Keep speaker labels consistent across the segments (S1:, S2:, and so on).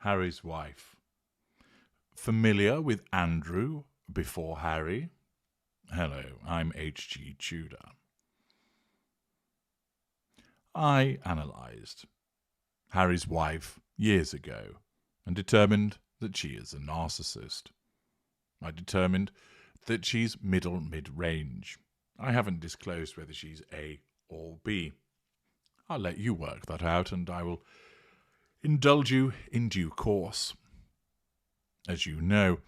S1: Harry's wife. Familiar with Andrew before Harry? Hello, I'm H.G. Tudor. I analysed Harry's wife years ago and determined that she is a narcissist. I determined that she's mid-range. I haven't disclosed whether she's A or B. I'll let you work that out, and I will indulge you in due course. As you know,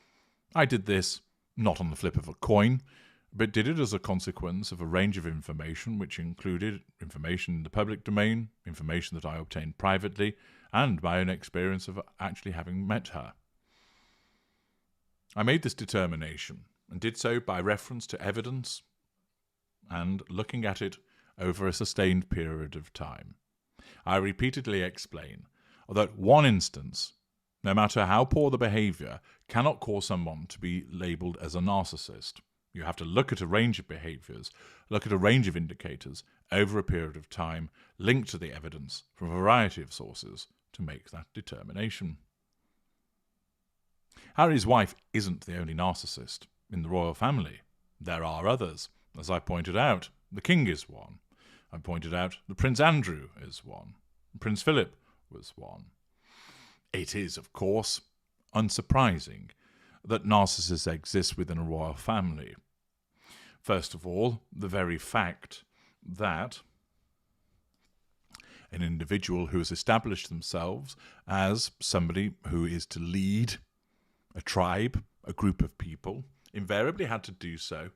S1: I did this not on the flip of a coin, but did it as a consequence of a range of information which included information in the public domain, information that I obtained privately, and my own experience of actually having met her. I made this determination, and did so by reference to evidence and looking at it over a sustained period of time. I repeatedly explain that one instance, no matter how poor the behaviour, cannot cause someone to be labelled as a narcissist. You have to look at a range of behaviours, look at a range of indicators over a period of time, linked to the evidence from a variety of sources to make that determination. Harry's wife isn't the only narcissist in the royal family. There are others. As I pointed out, the king is one. I pointed out that Prince Andrew is one. Prince Philip was one. It is, of course, unsurprising that narcissists exist within a royal family. First of all, the very fact that an individual who has established themselves as somebody who is to lead a tribe, a group of people, invariably had to do so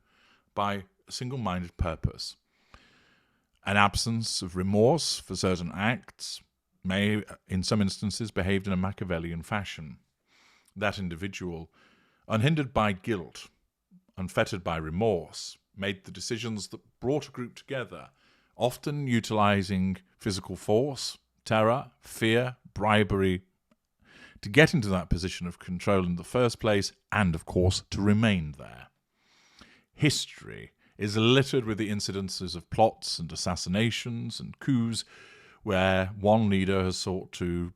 S1: by a single-minded purpose. An absence of remorse for certain acts may, in some instances, behave in a Machiavellian fashion. That individual, unhindered by guilt, unfettered by remorse, made the decisions that brought a group together, often utilising physical force, terror, fear, bribery, to get into that position of control in the first place, and, of course, to remain there. History is littered with the incidences of plots and assassinations and coups where one leader has sought to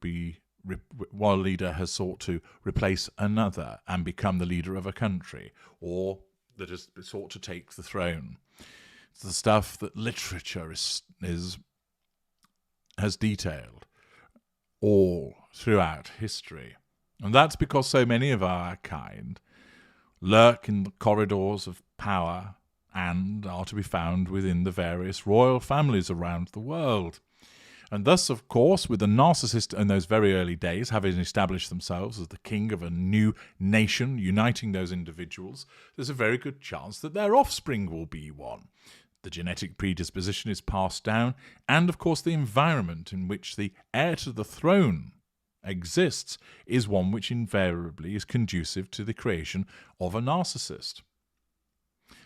S1: replace another and become the leader of a country, or that has sought to take the throne. It's the stuff that literature has detailed all throughout history. And that's because so many of our kind lurk in the corridors of power and are to be found within the various royal families around the world. And thus, of course, with the narcissist in those very early days, having established themselves as the king of a new nation, uniting those individuals, there's a very good chance that their offspring will be one. The genetic predisposition is passed down, and, of course, the environment in which the heir to the throne exists is one which invariably is conducive to the creation of a narcissist.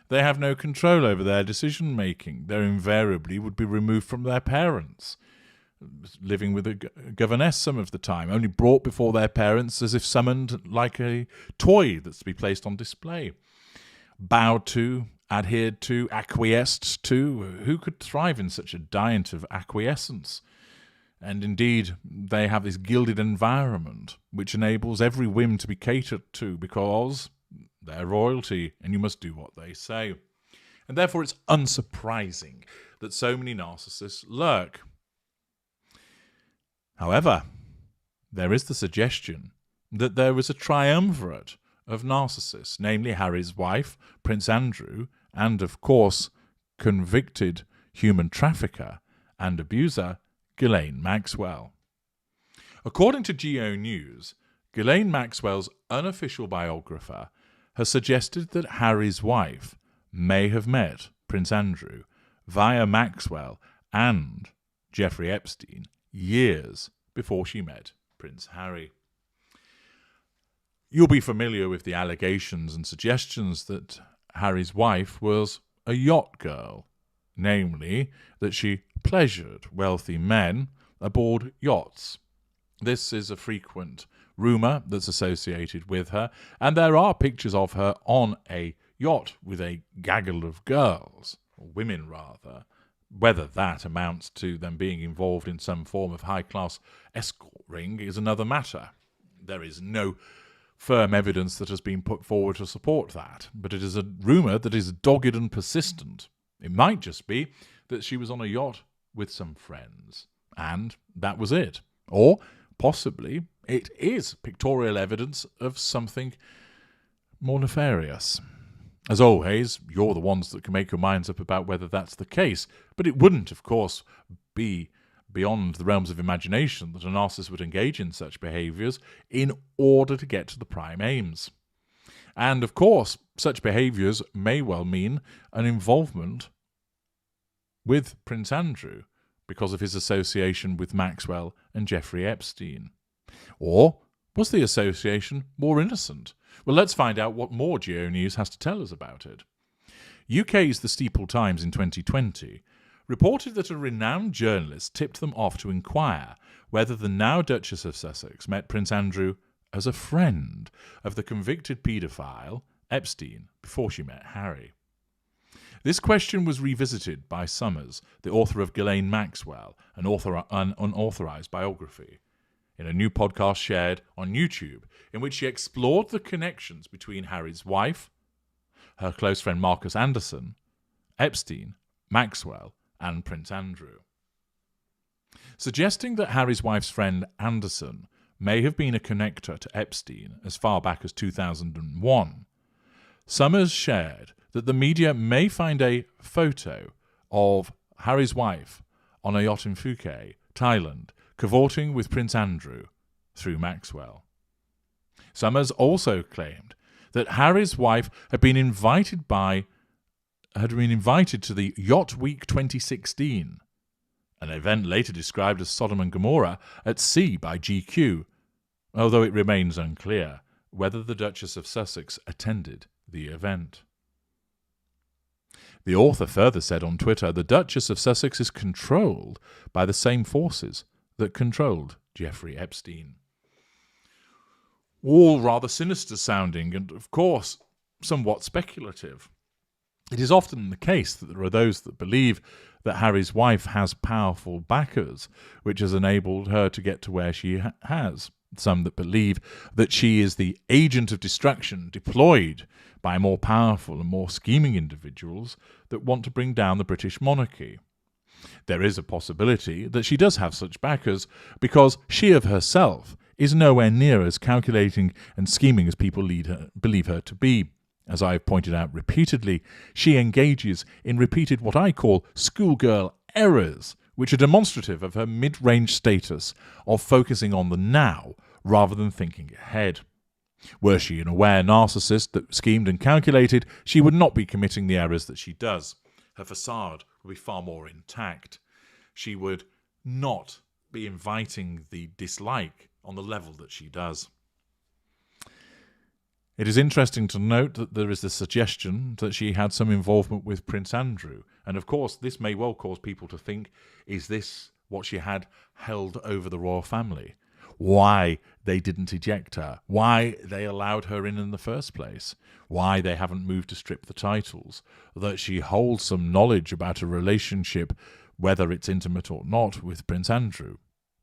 S1: They have no control over their decision-making. They invariably would be removed from their parents, living with a governess some of the time, only brought before their parents as if summoned like a toy that's to be placed on display. Bowed to, adhered to, acquiesced to. Who could thrive in such a diet of acquiescence? And indeed, they have this gilded environment which enables every whim to be catered to because they're royalty and you must do what they say. And therefore it's unsurprising that so many narcissists lurk. However, there is the suggestion that there is a triumvirate of narcissists, namely Harry's wife, Prince Andrew, and, of course, convicted human trafficker and abuser, Ghislaine Maxwell. According to Geo News, Ghislaine Maxwell's unofficial biographer has suggested that Harry's wife may have met Prince Andrew via Maxwell and Jeffrey Epstein years before she met Prince Harry. You'll be familiar with the allegations and suggestions that Harry's wife was a yacht girl, namely that she pleasured wealthy men aboard yachts. This is a frequent rumour that's associated with her, and there are pictures of her on a yacht with a gaggle of girls, or women rather. Whether that amounts to them being involved in some form of high-class escort ring is another matter. There is no firm evidence that has been put forward to support that, but it is a rumour that is dogged and persistent. It might just be that she was on a yacht with some friends, and that was it. Or possibly it is pictorial evidence of something more nefarious. As always, you're the ones that can make your minds up about whether that's the case, but it wouldn't, of course, be beyond the realms of imagination that a narcissist would engage in such behaviours in order to get to the prime aims. And, of course, such behaviours may well mean an involvement with Prince Andrew because of his association with Maxwell and Jeffrey Epstein. Or was the association more innocent? Well, let's find out what more Geo News has to tell us about it. UK's The Steeple Times in 2020 reported that a renowned journalist tipped them off to inquire whether the now Duchess of Sussex met Prince Andrew as a friend of the convicted paedophile Epstein before she met Harry. This question was revisited by Summers, the author of Ghislaine Maxwell, an unauthorised biography, in a new podcast shared on YouTube, in which she explored the connections between Harry's wife, her close friend Marcus Anderson, Epstein, Maxwell, and Prince Andrew. Suggesting that Harry's wife's friend Anderson may have been a connector to Epstein as far back as 2001, Summers shared that the media may find a photo of Harry's wife on a yacht in Phuket, Thailand, cavorting with Prince Andrew through Maxwell. Summers also claimed that Harry's wife had been invited to the Yacht Week 2016, an event later described as Sodom and Gomorrah at sea by GQ, although it remains unclear whether the Duchess of Sussex attended the event. The author further said on Twitter, the Duchess of Sussex is controlled by the same forces that controlled Jeffrey Epstein. All rather sinister sounding and, of course, somewhat speculative. It is often the case that there are those that believe that Harry's wife has powerful backers, which has enabled her to get to where she has. Some that believe that she is the agent of destruction deployed by more powerful and more scheming individuals that want to bring down the British monarchy. There is a possibility that she does have such backers because she of herself is nowhere near as calculating and scheming as people believe her to be. As I have pointed out repeatedly, she engages in repeated what I call schoolgirl errors, which are demonstrative of her mid-range status of focusing on the now rather than thinking ahead. Were she an aware narcissist that schemed and calculated, she would not be committing the errors that she does. Her facade would be far more intact. She would not be inviting the dislike on the level that she does. It is interesting to note that there is the suggestion that she had some involvement with Prince Andrew. And of course, this may well cause people to think, is this what she had held over the royal family? Why they didn't eject her? Why they allowed her in the first place? Why they haven't moved to strip the titles? That she holds some knowledge about a relationship, whether it's intimate or not, with Prince Andrew.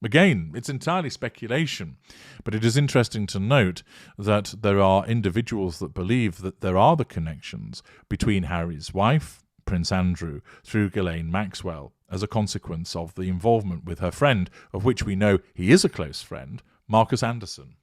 S1: Again, it's entirely speculation, but it is interesting to note that there are individuals that believe that there are the connections between Harry's wife, Prince Andrew, through Ghislaine Maxwell, as a consequence of the involvement with her friend, of which we know he is a close friend, Marcus Anderson.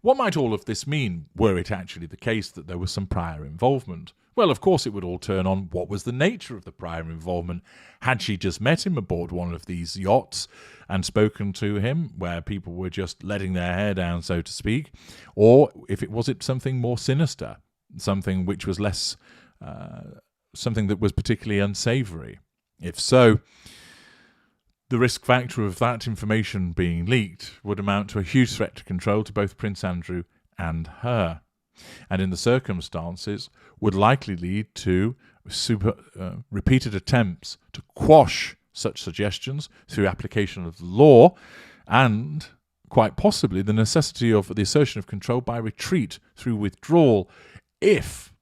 S1: What might all of this mean, were it actually the case that there was some prior involvement? Well, of course it would all turn on what was the nature of the prior involvement. Had she just met him aboard one of these yachts and spoken to him, where people were just letting their hair down, so to speak, or if it was something more sinister, something which was less, something that was particularly unsavoury. If so, the risk factor of that information being leaked would amount to a huge threat to control to both Prince Andrew and her, and in the circumstances would likely lead to repeated attempts to quash such suggestions through application of the law, and quite possibly the necessity of the assertion of control by retreat through withdrawal if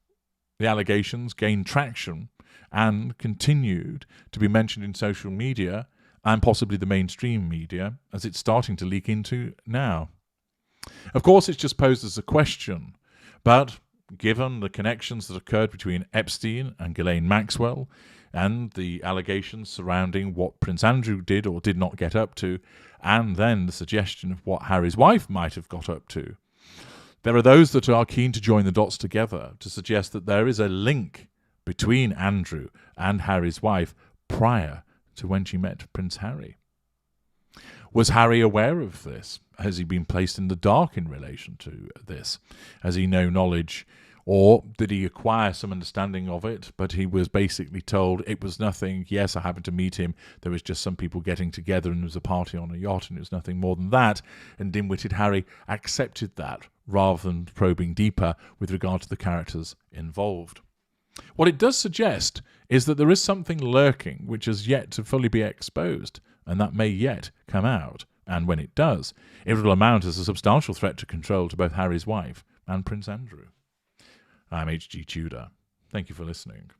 S1: the allegations gained traction and continued to be mentioned in social media and possibly the mainstream media, as it's starting to leak into now. Of course, it's just posed as a question, but given the connections that occurred between Epstein and Ghislaine Maxwell, and the allegations surrounding what Prince Andrew did or did not get up to, and then the suggestion of what Harry's wife might have got up to, there are those that are keen to join the dots together to suggest that there is a link between Andrew and Harry's wife prior to when she met Prince Harry. Was Harry aware of this? Has he been placed in the dark in relation to this? Has he no knowledge? Or did he acquire some understanding of it, but he was basically told it was nothing? Yes, I happened to meet him. There was just some people getting together and there was a party on a yacht and it was nothing more than that. And dim-witted Harry accepted that rather than probing deeper with regard to the characters involved. What it does suggest is that there is something lurking which has yet to fully be exposed, and that may yet come out. And when it does, it will amount as a substantial threat to control to both Harry's wife and Prince Andrew. I'm H.G. Tudor. Thank you for listening.